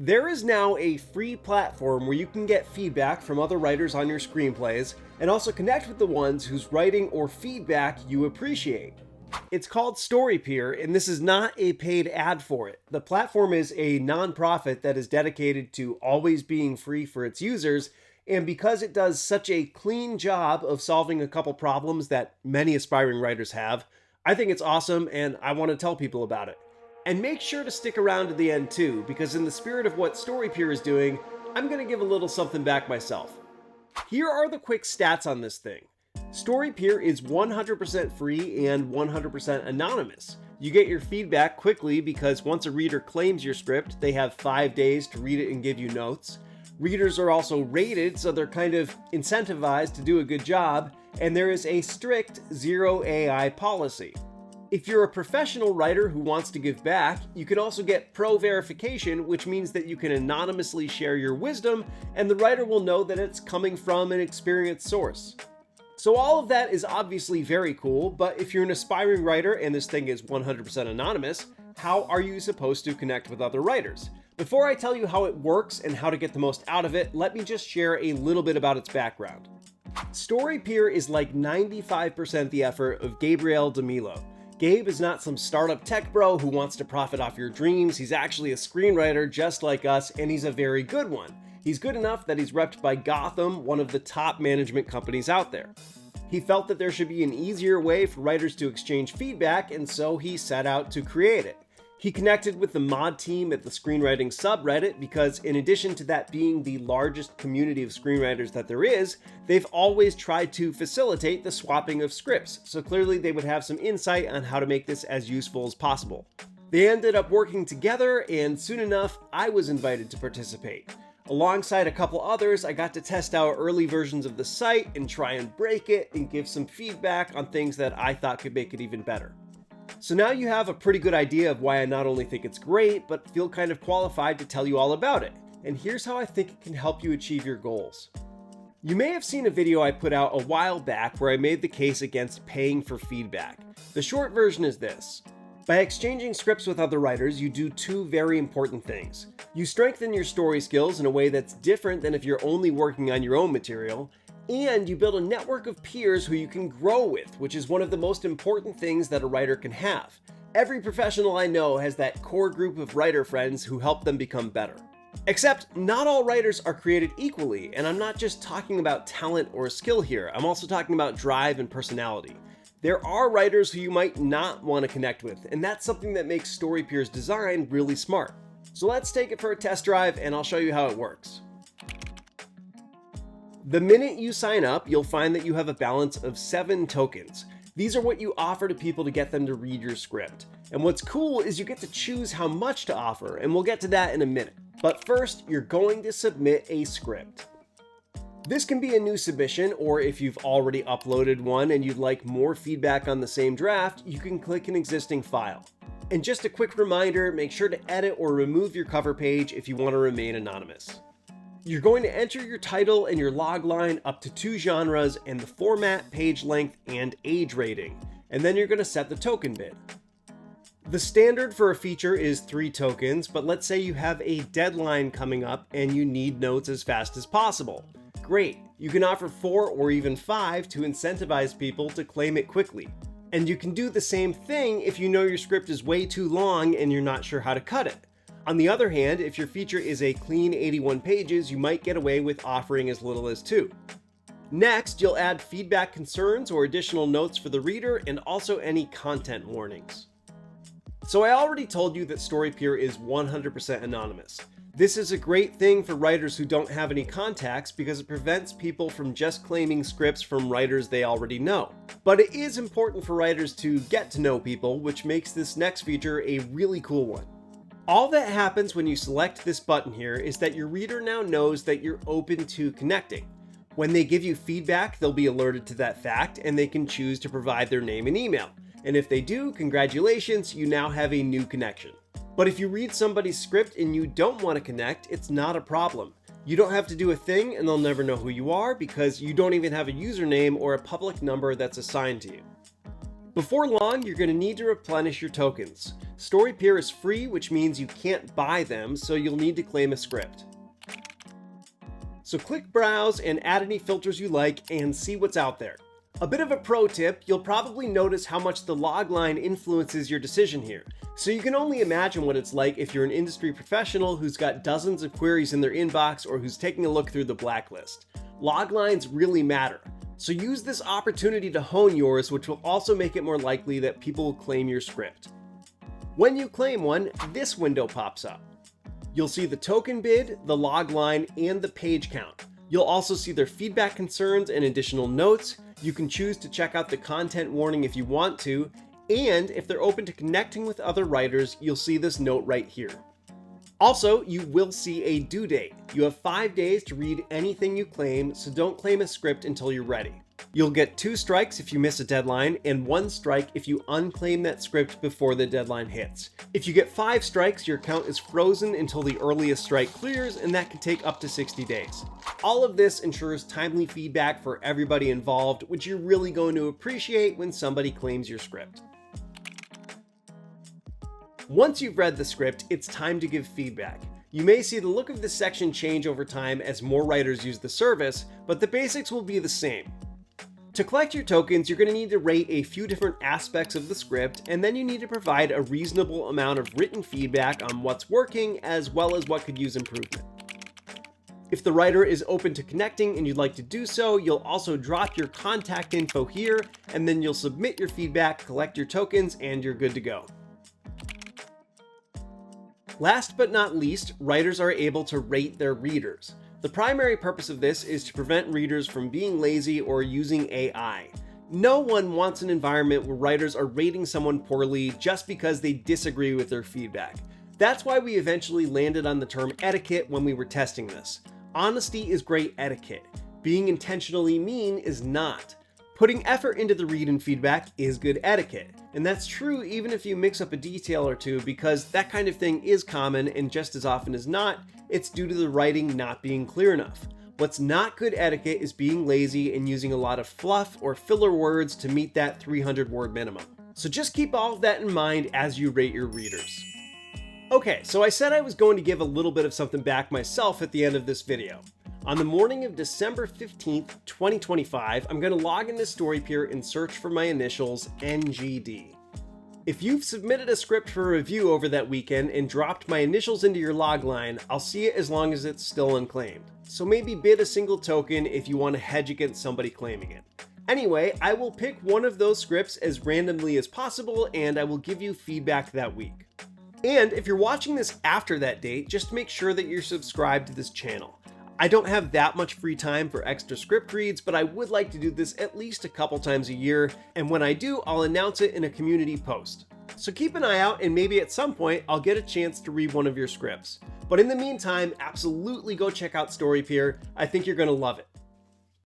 There is now a free platform where you can get feedback from other writers on your screenplays and also connect with the ones whose writing or feedback you appreciate. It's called StoryPeer, and this is not a paid ad for it. The platform is a nonprofit that is dedicated to always being free for its users, and because it does such a clean job of solving a couple problems that many aspiring writers have, I think it's awesome and I want to tell people about it. And make sure to stick around to the end too, because in the spirit of what StoryPeer is doing, I'm going to give a little something back myself. Here are the quick stats on this thing. StoryPeer is 100% free and 100% anonymous. You get your feedback quickly because once a reader claims your script, they have 5 days to read it and give you notes. Readers are also rated, so they're kind of incentivized to do a good job, and there is a strict zero AI policy. If you're a professional writer who wants to give back, you can also get pro verification, which means that you can anonymously share your wisdom and the writer will know that it's coming from an experienced source. So all of that is obviously very cool, but if you're an aspiring writer and this thing is 100% anonymous, how are you supposed to connect with other writers? Before I tell you how it works and how to get the most out of it, let me just share a little bit about its background. StoryPeer is like 95% the effort of Gabriel DeMilo. Gabe is not some startup tech bro who wants to profit off your dreams. He's actually a screenwriter just like us, and he's a very good one. He's good enough that he's repped by Gotham, one of the top management companies out there. He felt that there should be an easier way for writers to exchange feedback, and so he set out to create it. He connected with the mod team at the Screenwriting subreddit because in addition to that being the largest community of screenwriters that there is, they've always tried to facilitate the swapping of scripts, so clearly they would have some insight on how to make this as useful as possible. They ended up working together, and soon enough, I was invited to participate. Alongside a couple others, I got to test out early versions of the site and try and break it and give some feedback on things that I thought could make it even better. So now you have a pretty good idea of why I not only think it's great, but feel kind of qualified to tell you all about it. And here's how I think it can help you achieve your goals. You may have seen a video I put out a while back where I made the case against paying for feedback. The short version is this. By exchanging scripts with other writers, you do two very important things. You strengthen your story skills in a way that's different than if you're only working on your own material, and you build a network of peers who you can grow with, which is one of the most important things that a writer can have. Every professional I know has that core group of writer friends who help them become better. Except not all writers are created equally, and I'm not just talking about talent or skill here, I'm also talking about drive and personality. There are writers who you might not want to connect with, and that's something that makes StoryPeer's design really smart. So let's take it for a test drive and I'll show you how it works. The minute you sign up, you'll find that you have a balance of 7 tokens. These are what you offer to people to get them to read your script. And what's cool is you get to choose how much to offer, and we'll get to that in a minute. But first, you're going to submit a script. This can be a new submission, or if you've already uploaded one and you'd like more feedback on the same draft, you can click an existing file. And just a quick reminder, make sure to edit or remove your cover page if you want to remain anonymous. You're going to enter your title and your log line up to 2 genres and the format, page length, and age rating. And then you're going to set the token bid. The standard for a feature is 3 tokens, but let's say you have a deadline coming up and you need notes as fast as possible. Great, you can offer 4 or even 5 to incentivize people to claim it quickly. And you can do the same thing if you know your script is way too long and you're not sure how to cut it. On the other hand, if your feature is a clean 81 pages, you might get away with offering as little as 2. Next, you'll add feedback concerns or additional notes for the reader and also any content warnings. So I already told you that StoryPeer is 100% anonymous. This is a great thing for writers who don't have any contacts because it prevents people from just claiming scripts from writers they already know. But it is important for writers to get to know people, which makes this next feature a really cool one. All that happens when you select this button here is that your reader now knows that you're open to connecting. When they give you feedback, they'll be alerted to that fact and they can choose to provide their name and email. And if they do, congratulations, you now have a new connection. But if you read somebody's script and you don't want to connect, it's not a problem. You don't have to do a thing and they'll never know who you are because you don't even have a username or a public number that's assigned to you. Before long, you're going to need to replenish your tokens. StoryPeer is free, which means you can't buy them, so you'll need to claim a script. So click Browse and add any filters you like and see what's out there. A bit of a pro tip, you'll probably notice how much the logline influences your decision here. So you can only imagine what it's like if you're an industry professional who's got dozens of queries in their inbox or who's taking a look through the blacklist. Loglines really matter. So use this opportunity to hone yours, which will also make it more likely that people will claim your script. When you claim one, this window pops up. You'll see the token bid, the logline, and the page count. You'll also see their feedback concerns and additional notes. You can choose to check out the content warning if you want to, and if they're open to connecting with other writers, you'll see this note right here. Also, you will see a due date. You have 5 days to read anything you claim, so don't claim a script until you're ready. You'll get 2 strikes if you miss a deadline, and 1 strike if you unclaim that script before the deadline hits. If you get 5 strikes, your account is frozen until the earliest strike clears, and that can take up to 60 days. All of this ensures timely feedback for everybody involved, which you're really going to appreciate when somebody claims your script. Once you've read the script, it's time to give feedback. You may see the look of this section change over time as more writers use the service, but the basics will be the same. To collect your tokens, you're going to need to rate a few different aspects of the script, and then you need to provide a reasonable amount of written feedback on what's working as well as what could use improvement. If the writer is open to connecting and you'd like to do so, you'll also drop your contact info here, and then you'll submit your feedback, collect your tokens, and you're good to go. Last but not least, writers are able to rate their readers. The primary purpose of this is to prevent readers from being lazy or using AI. No one wants an environment where writers are rating someone poorly just because they disagree with their feedback. That's why we eventually landed on the term etiquette when we were testing this. Honesty is great etiquette. Being intentionally mean is not. Putting effort into the read and feedback is good etiquette. And that's true even if you mix up a detail or two, because that kind of thing is common, and just as often as not, it's due to the writing not being clear enough. What's not good etiquette is being lazy and using a lot of fluff or filler words to meet that 300-word minimum. So just keep all of that in mind as you rate your readers. Okay, so I said I was going to give a little bit of something back myself at the end of this video. On the morning of December 15th, 2025, I'm going to log into StoryPeer and search for my initials, NGD. If you've submitted a script for review over that weekend and dropped my initials into your logline, I'll see it as long as it's still unclaimed. So maybe bid a single token if you want to hedge against somebody claiming it. Anyway, I will pick one of those scripts as randomly as possible, and I will give you feedback that week. And if you're watching this after that date, just make sure that you're subscribed to this channel. I don't have that much free time for extra script reads, but I would like to do this at least a couple times a year, and when I do, I'll announce it in a community post. So keep an eye out, and maybe at some point I'll get a chance to read one of your scripts. But in the meantime, absolutely go check out StoryPeer. I think you're going to love it.